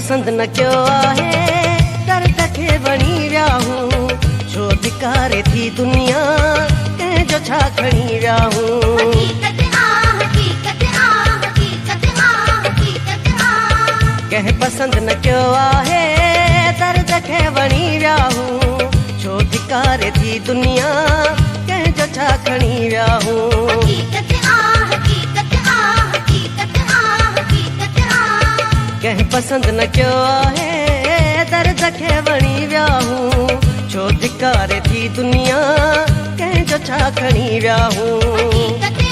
पसंद न कयो आहे दर्द खे वणी विया हूं छो धिकारे थी दुनिया कंहिंजो छा खणी विया हूं कंहिं पसंद न कयो आहे दर्द खे वणी विया हूं छो धिकारे थी दुनिया कंहिंजो छा खणी विया हूं कंहिं पसंद न कयो आहे दर्द खे वणी विया हूं छो धिकारे थी दुनिया कंहिंजो छा खणी विया हूं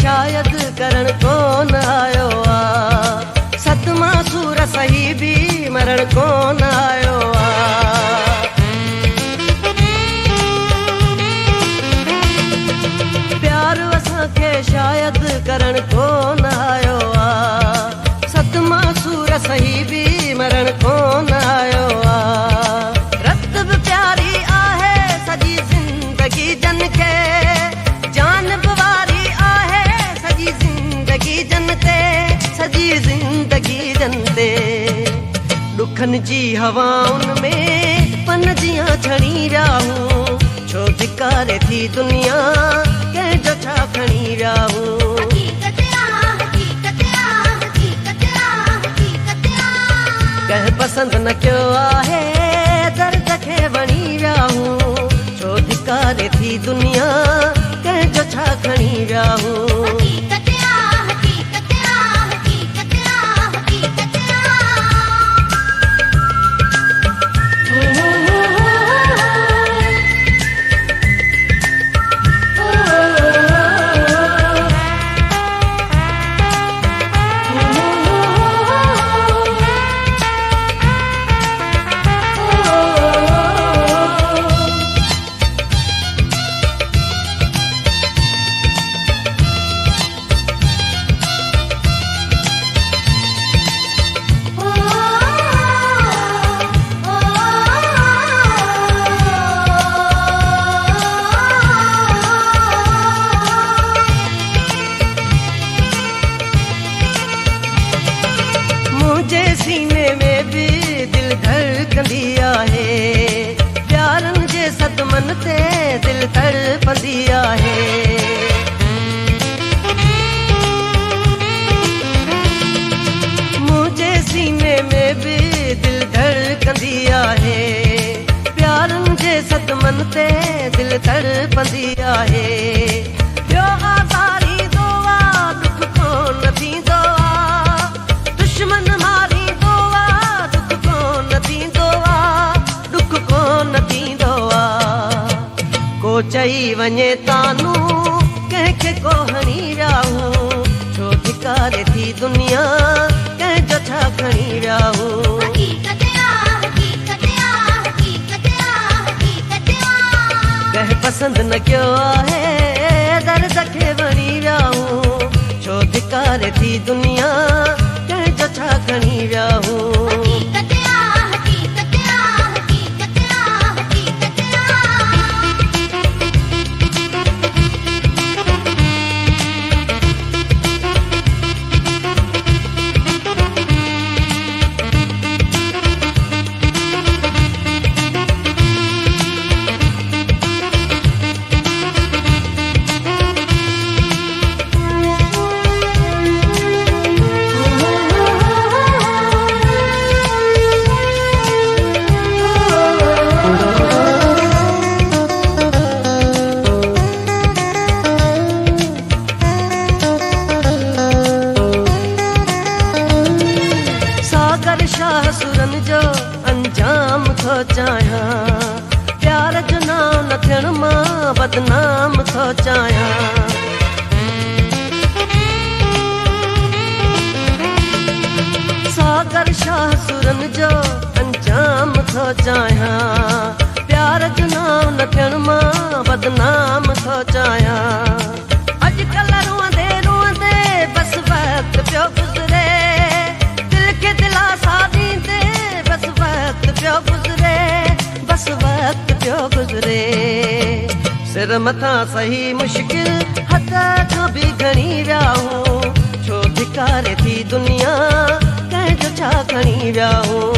शायद करण कोन आयो आ सतमा सूर सही भी मरण कोन आयो आ प्यार असांखे शायद करण कोन आयो आ सतमा सूर सही भी मरण कोन आयो आ रत बि प्यारी आहे सॼी ज़िंदगी जन खे जान सॼी ज़िंदगी जनते दुखन जी हवाउन में पन जियां छणी विया हूं छो धिकारे थी दुनिया कंहिंजो छा खणी विया हूं कंहिं पसंद न कयो आहे दर्द खे वणी विया हूं छो धिकारे थी दुनिया कंहिंजो छा खणी विया हूं सीने में भी दिल धड़कंदी आहे प्यारन जे सदमन ते दिल तड़पंदी आहे मुझे सीने में भी दिल धड़कंदी आहे प्यारन जे सदमन ते दिल तड़पंदी आहे ॿियो आज़ारी दुआ दुख कोन थींदो आहे दुश्मन चई वञे तानू कंहिंखे को हणी विया हूं छो धिकारे थी दुनिया कंहिंजो छा खणी विया हूं कंहिं पसंद न कयो आहे दर्द खे वणी विया हूं छो धिकारे थी दुनिया कंहिंजो छा खणी विया हूं थो चाहियां, प्यार जो नाम न थियण मां बदनाम थो चाहियां। सागर शाह सुरन जो अंजाम थो चाहियां, प्यार जो नाम न थियण मां बदनाम थो चाहियां। अॼुकल्ह रुअंदे रुअंदे बस वक्त पियो गुज़रे, दिल खे दिलासा ॾींदे बस वक्त पियो गुज़रे, बस वक्त पियो गुज़रे। सिर मथां सही मुश्किल हद खां बि घणी विया हूं, छो धिकारे थी दुनिया कंहिंजो छा खणी विया हूं।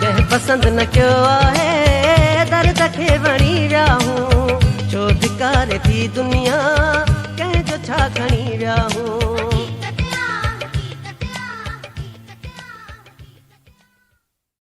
कंहिं पसंदि न कयो आहे दर्द खे वणी विया हूं, छो धिकारे थी दुनिया